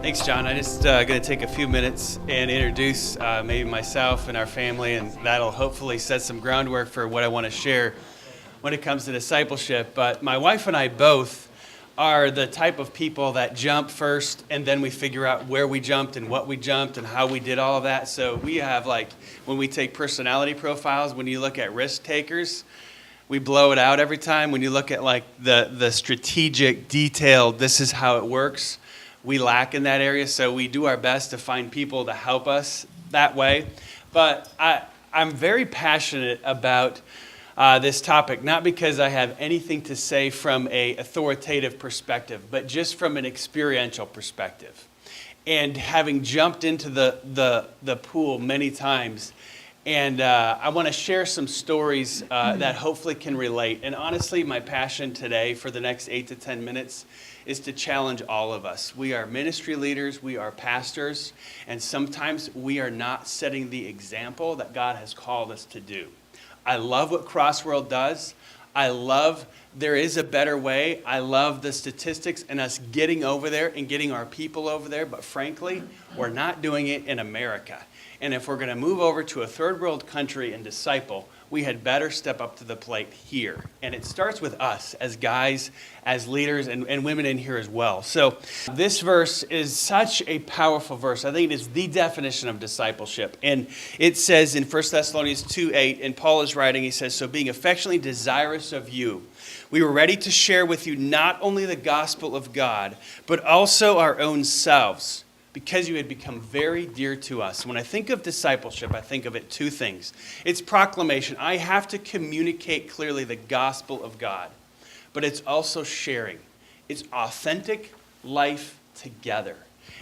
Thanks, John. I just going to take a few minutes and introduce maybe myself and our family, and that'll hopefully set some groundwork for what I want to share when it comes to discipleship. But my wife and I both are the type of people that jump first, and then we figure out where we jumped and what we jumped and how we did all of that. So we have, like, when we take personality profiles, when you look at risk takers, we blow it out every time. When you look at, like, the strategic, detailed, this is how it works, we lack in that area. So we do our best to find people to help us that way. But I'm very passionate about this topic, not because I have anything to say from an authoritative perspective, but just from an experiential perspective. And having jumped into the pool many times, and I want to share some stories that hopefully can relate. And honestly, my passion today for the next 8 to 10 minutes is to challenge all of us. We are ministry leaders, we are pastors, and sometimes we are not setting the example that God has called us to do. I love what Crossworld does. I love there is a better way. I love the statistics and us getting over there and getting our people over there, but frankly, we're not doing it in America. And if we're going to move over to a third world country and disciple, we had better step up to the plate here. And it starts with us as guys, as leaders, and women in here as well. So this verse is such a powerful verse. I think it is the definition of discipleship. And it says in 1 Thessalonians 2:8, and Paul is writing, he says, "So being affectionately desirous of you, we were ready to share with you not only the gospel of God, but also our own selves, because you had become very dear to us." When I think of discipleship, I think of it two things. It's proclamation. I have to communicate clearly the gospel of God, but it's also sharing. It's authentic life together.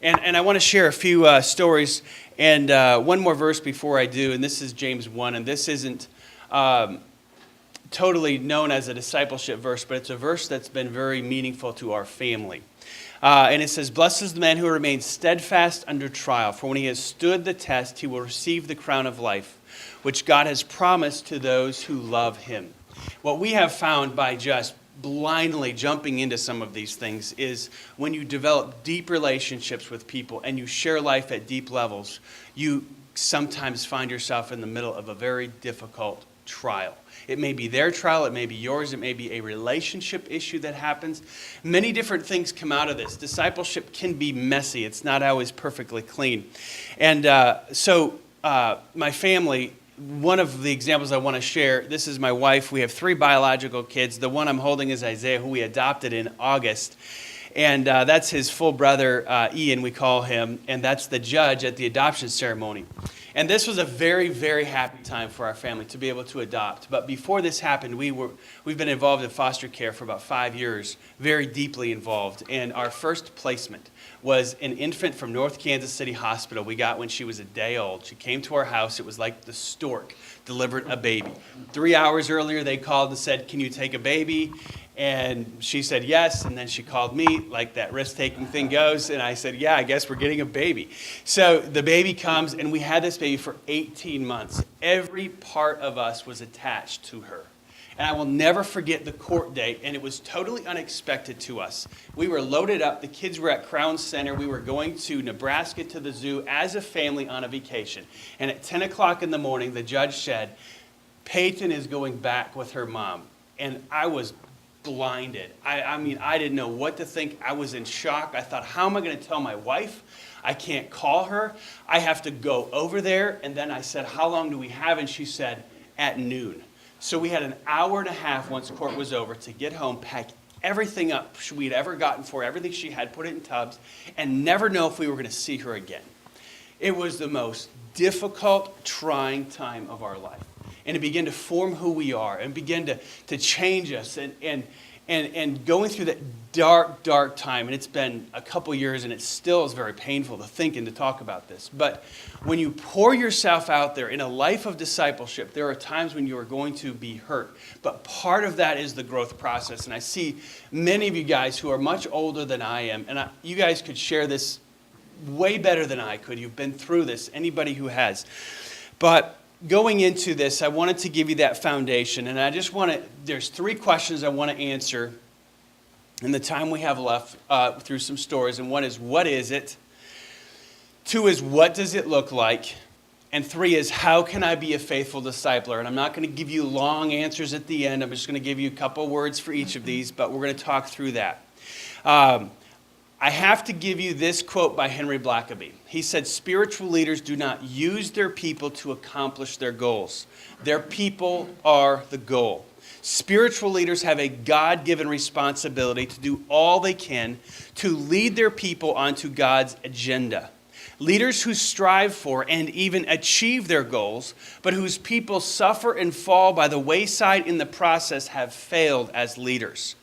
And I want to share a few stories and one more verse before I do, and this is James 1, and this isn't totally known as a discipleship verse, but it's a verse that's been very meaningful to our family. And it says, "Blessed is the man who remains steadfast under trial, for when he has stood the test, he will receive the crown of life, which God has promised to those who love him." What we have found by just blindly jumping into some of these things is when you develop deep relationships with people and you share life at deep levels, you sometimes find yourself in the middle of a very difficult trial. It may be their trial, it may be yours, it may be a relationship issue that happens. Many different things come out of this. Discipleship can be messy. It's not always perfectly clean. And so my family, one of the examples I want to share, this is my wife. We have 3 biological kids. The one I'm holding is Isaiah, who we adopted in August. And that's his full brother, Ian, we call him. And that's the judge at the adoption ceremony. And this was a very, very happy time for our family to be able to adopt. But before this happened, we've been involved in foster care for about 5 years, very deeply involved. And our first placement was an infant from North Kansas City Hospital we got when she was a day old. She came to our house. It was like the stork delivered a baby. 3 hours earlier, they called and said, "Can you take a baby?" And she said yes, and then she called me, like that risk-taking thing goes, and I said, "Yeah, I guess we're getting a baby." So the baby comes, and we had this baby for 18 months. Every part of us was attached to her. And I will never forget the court date, and it was totally unexpected to us. We were loaded up. The kids were at Crown Center. We were going to Nebraska to the zoo as a family on a vacation. And at 10 o'clock in the morning, the judge said, "Peyton is going back with her mom." And I was blinded. I mean, I didn't know what to think. I was in shock. I thought, how am I going to tell my wife? I can't call her. I have to go over there. And then I said, "How long do we have?" And she said, "At noon." So we had an hour and a half once court was over to get home, pack everything up we'd ever gotten for her, everything she had, put it in tubs, and never know if we were going to see her again. It was the most difficult, trying time of our life. And it began to form who we are and begin to change us and going through that dark, dark time. And it's been a couple years, and it still is very painful to think and to talk about this. But when you pour yourself out there in a life of discipleship, there are times when you are going to be hurt. But part of that is the growth process. And I see many of you guys who are much older than I am, and you guys could share this way better than I could. You've been through this, anybody who has. But going into this, I wanted to give you that foundation, and I just want to, there's 3 questions I want to answer in the time we have left through some stories. And one is, what is it? 2 is, what does it look like? And 3 is, how can I be a faithful discipler? And I'm not going to give you long answers at the end. I'm just going to give you a couple words for each of these, but we're going to talk through that. I have to give you this quote by Henry Blackaby. He said, spiritual leaders do not use their people to accomplish their goals. Their people are the goal. Spiritual leaders have a God-given responsibility to do all they can to lead their people onto God's agenda. Leaders who strive for and even achieve their goals, but whose people suffer and fall by the wayside in the process, have failed as leaders.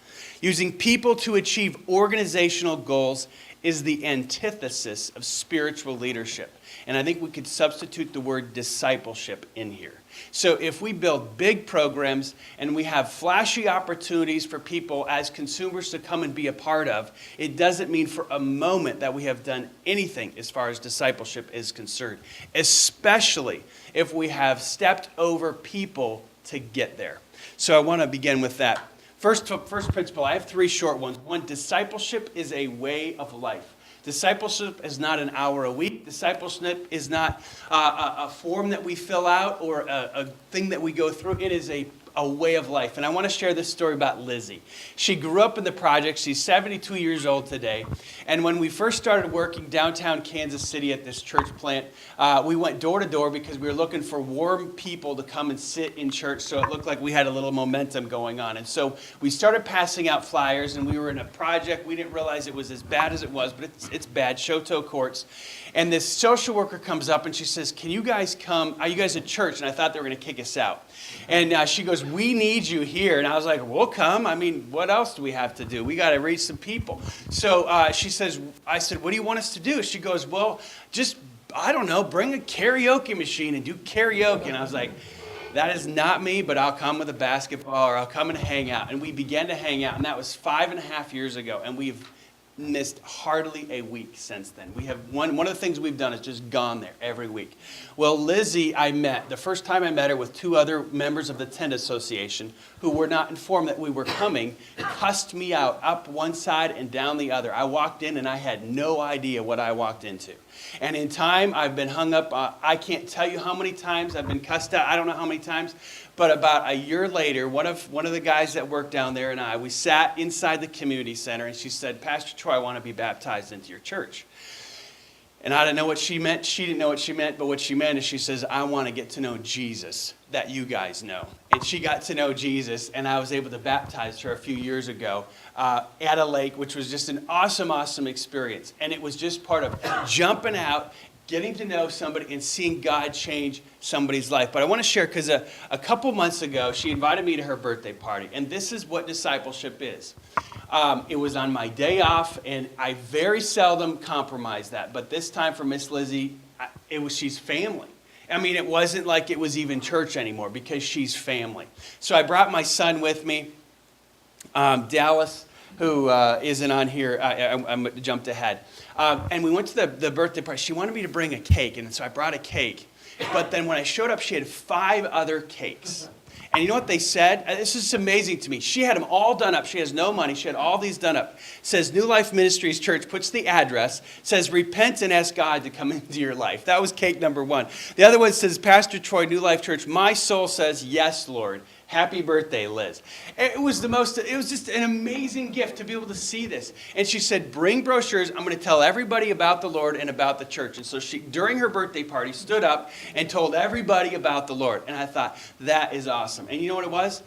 Using people to achieve organizational goals is the antithesis of spiritual leadership. And I think we could substitute the word discipleship in here. So if we build big programs and we have flashy opportunities for people as consumers to come and be a part of, it doesn't mean for a moment that we have done anything as far as discipleship is concerned, especially if we have stepped over people to get there. So I want to begin with that. First principle, I have 3 short ones. 1, discipleship is a way of life. Discipleship is not an hour a week. Discipleship is not a form that we fill out or a thing that we go through. It is a way of life. And I want to share this story about Lizzie. She grew up in the projects. She's 72 years old today. And when we first started working downtown Kansas City at this church plant, we went door to door because we were looking for warm people to come and sit in church, so it looked like we had a little momentum going on. And so we started passing out flyers, and we were in a project. We didn't realize it was as bad as it was, but it's bad, Choteau Courts. And this social worker comes up and she says, can you guys come? Are you guys at church? And I thought they were going to kick us out. And she goes, we need you here. And I was like, we'll come. I mean, what else do we have to do? We got to reach some people. So she says, I said, what do you want us to do? She goes, well, just, I don't know, bring a karaoke machine and do karaoke. And I was like, that is not me, but I'll come with a basketball or I'll come and hang out. And we began to hang out. And that was 5.5 years ago. And we've missed hardly a week since then. We have one of the things we've done is just gone there every week. Well, Lizzie, I met. The first time I met her with 2 other members of the tent association who were not informed that we were coming, cussed me out up one side and down the other. I walked in and I had no idea what I walked into. And in time, I've been hung up. I can't tell you how many times I've been cussed out. I don't know how many times. But about a year later, one of the guys that worked down there and we sat inside the community center, and she said, Pastor Troy, I want to be baptized into your church. And I didn't know what she meant. She didn't know what she meant, but what she meant is she says, I want to get to know Jesus that you guys know. And she got to know Jesus, and I was able to baptize her a few years ago at a lake, which was just an awesome, awesome experience. And it was just part of jumping out, getting to know somebody and seeing God change somebody's life. But I want to share, because a couple months ago, she invited me to her birthday party. And this is what discipleship is. It was on my day off, and I very seldom compromise that. But this time for Miss Lizzie, she's family. I mean, it wasn't like it was even church anymore because she's family. So I brought my son with me, Dallas, who isn't on here. I jumped ahead. And we went to the birthday party. She wanted me to bring a cake, and so I brought a cake. But then when I showed up, she had 5 other cakes. And you know what they said? This is amazing to me. She had them all done up. She has no money. She had all these done up. It says New Life Ministries Church, puts the address, says repent and ask God to come into your life. That was cake number 1. The other one says Pastor Troy, New Life Church, my soul says yes, Lord. Happy birthday, Liz. It was just an amazing gift to be able to see this. And she said, bring brochures. I'm going to tell everybody about the Lord and about the church. And so she, during her birthday party, stood up and told everybody about the Lord. And I thought, that is awesome. And you know what it was?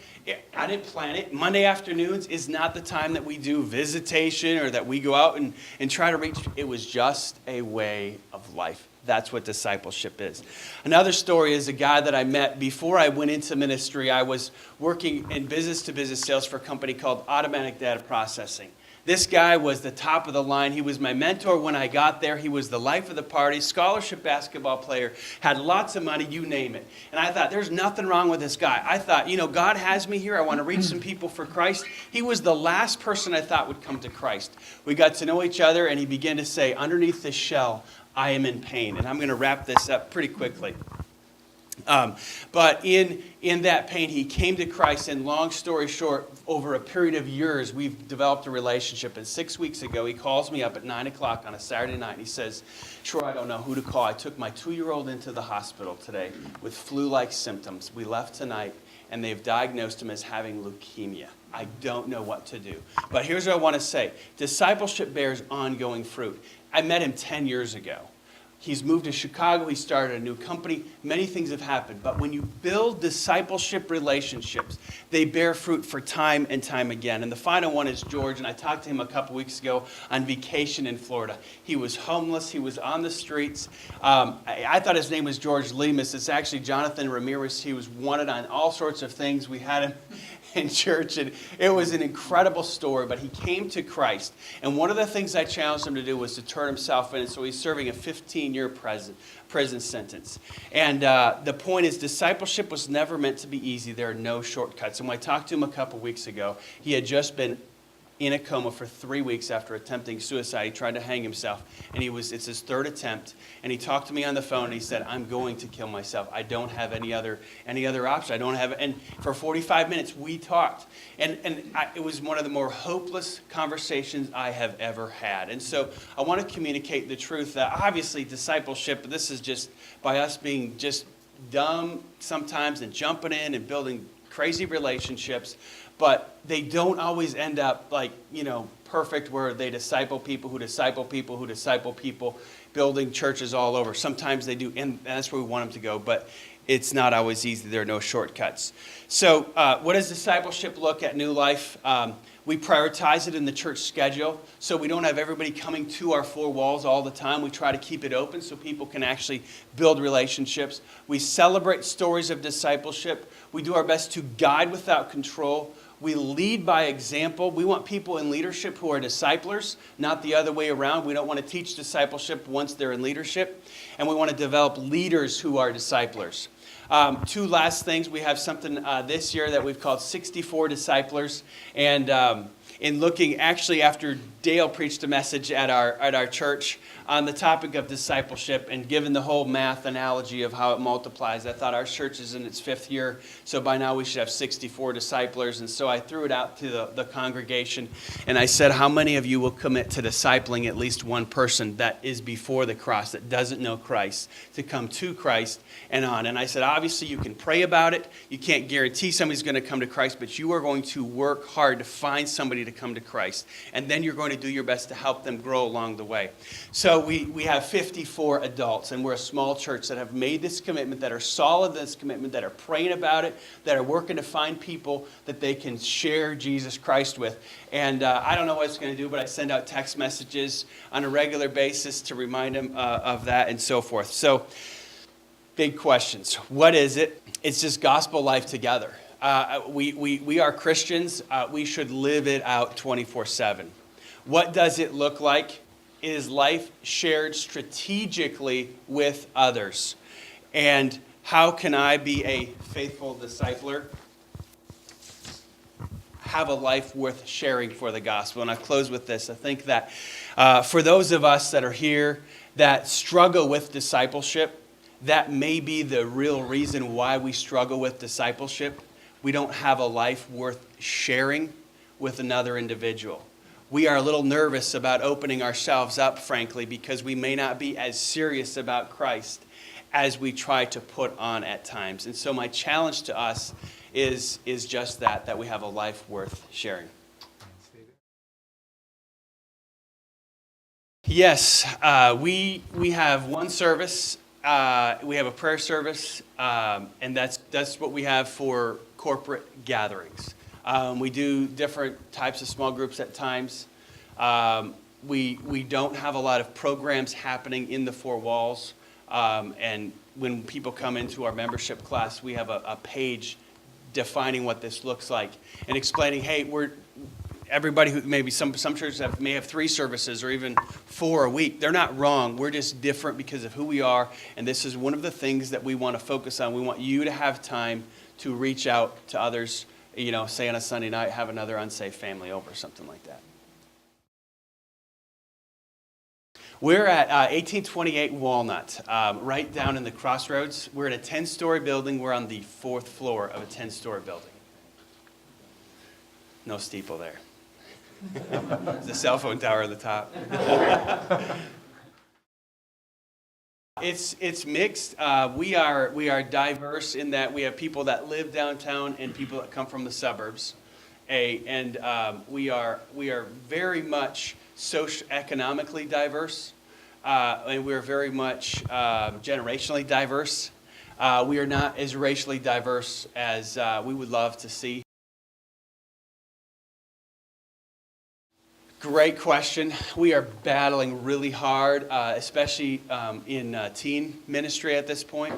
I didn't plan it. Monday afternoons is not the time that we do visitation or that we go out and try to reach. It was just a way of life. That's what discipleship is. Another story is a guy that I met before I went into ministry. I was working in business-to-business sales for a company called Automatic Data Processing. This guy was the top of the line. He was my mentor when I got there. He was the life of the party, scholarship basketball player, had lots of money, you name it. And I thought, there's nothing wrong with this guy. I thought, God has me here. I want to reach some people for Christ. He was the last person I thought would come to Christ. We got to know each other, and he began to say, underneath this shell, I am in pain. And I'm going to wrap this up pretty quickly. But in that pain, he came to Christ, and long story short, over a period of years, we've developed a relationship. And 6 weeks ago, he calls me up at 9 o'clock on a Saturday night, and he says, Troy, I don't know who to call. I took my 2-year-old into the hospital today with flu-like symptoms. We left tonight, and they've diagnosed him as having leukemia. I don't know what to do. But here's what I want to say. Discipleship bears ongoing fruit. I met him 10 years ago. He's moved to Chicago. He started a new company. Many things have happened. But when you build discipleship relationships, they bear fruit for time and time again. And the final one is George. And I talked to him a couple weeks ago on vacation in Florida. He was homeless. He was on the streets. I thought his name was George Lemus. It's actually Jonathan Ramirez. He was wanted on all sorts of things. We had him in church, and it was an incredible story, but he came to Christ. And one of the things I challenged him to do was to turn himself in, and so he's serving a 15-year prison sentence. And the point is, discipleship was never meant to be easy. There are no shortcuts. And when I talked to him a couple weeks ago, he had just been in a coma for 3 weeks after attempting suicide. He tried to hang himself, and it's his third attempt. And he talked to me on the phone, and he said, I'm going to kill myself. I don't have any other option. I don't have, and for 45 minutes, we talked. And it was one of the more hopeless conversations I have ever had. And so I want to communicate the truth that obviously discipleship, this is just by us being just dumb sometimes and jumping in and building crazy relationships, but they don't always end up perfect, where they disciple people who disciple people who disciple people, building churches all over. Sometimes they do, and that's where we want them to go, but it's not always easy. There are no shortcuts. So what does discipleship look at New Life? We prioritize it in the church schedule, so we don't have everybody coming to our 4 walls all the time. We try to keep it open so people can actually build relationships. We celebrate stories of discipleship. We do our best to guide without control. We lead by example. We want people in leadership who are disciplers, not the other way around. We don't want to teach discipleship once they're in leadership. And we want to develop leaders who are disciplers. 2 last things. We have something this year that we've called 64 Disciplers. And in looking, actually, after Dale preached a message at our church on the topic of discipleship, and given the whole math analogy of how it multiplies, I thought our church is in its 5th year, so by now we should have 64 disciplers. And so I threw it out to the congregation, and I said, how many of you will commit to discipling at least one person that is before the cross, that doesn't know Christ, to come to Christ and on? And I said, obviously you can pray about it. You can't guarantee somebody's going to come to Christ, but you are going to work hard to find somebody to come to Christ. And then you're going to do your best to help them grow along the way. So we have 54 adults, and we're a small church that have made this commitment, that are solid in this commitment, that are praying about it, that are working to find people that they can share Jesus Christ with. And I don't know what it's going to do, but I send out text messages on a regular basis to remind them of that and so forth. So, big questions. What is it? It's just gospel life together. We are Christians. We should live it out 24/7. What does it look like? It is life shared strategically with others. And how can I be a faithful discipler? Have a life worth sharing for the gospel. And I close with this. I think that for those of us that are here that struggle with discipleship, that may be the real reason why we struggle with discipleship. We don't have a life worth sharing with another individual. We are a little nervous about opening ourselves up, frankly, because we may not be as serious about Christ as we try to put on at times. And so my challenge to us is just that we have a life worth sharing. Yes, we have one service. We have a prayer service, and that's what we have for corporate gatherings. We do different types of small groups at times. We don't have a lot of programs happening in the 4 walls. And when people come into our membership class, we have a page defining what this looks like and explaining, hey, everybody who maybe some churches may have 3 services or even 4 a week. They're not wrong. We're just different because of who we are. And this is one of the things that we want to focus on. We want you to have time to reach out to others, say on a Sunday night, have another unsafe family over, something like that. We're at 1828 Walnut, right down in the crossroads. We're in a 10-story building. We're on the 4th floor of a 10-story building. No steeple there. There's a cell phone tower at the top. It's mixed. We are diverse in that we have people that live downtown and people that come from the suburbs. And we are very much economically diverse, and we're very much generationally diverse. We are not as racially diverse as we would love to see. Great question. We are battling really hard, especially in teen ministry at this point,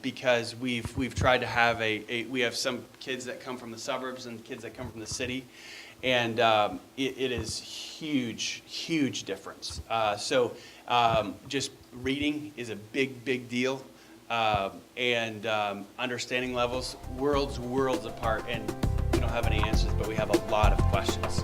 because we've tried to have we have some kids that come from the suburbs and kids that come from the city, and it is huge difference. So just reading is a big deal, and understanding levels worlds apart, and we don't have any answers, but we have a lot of questions.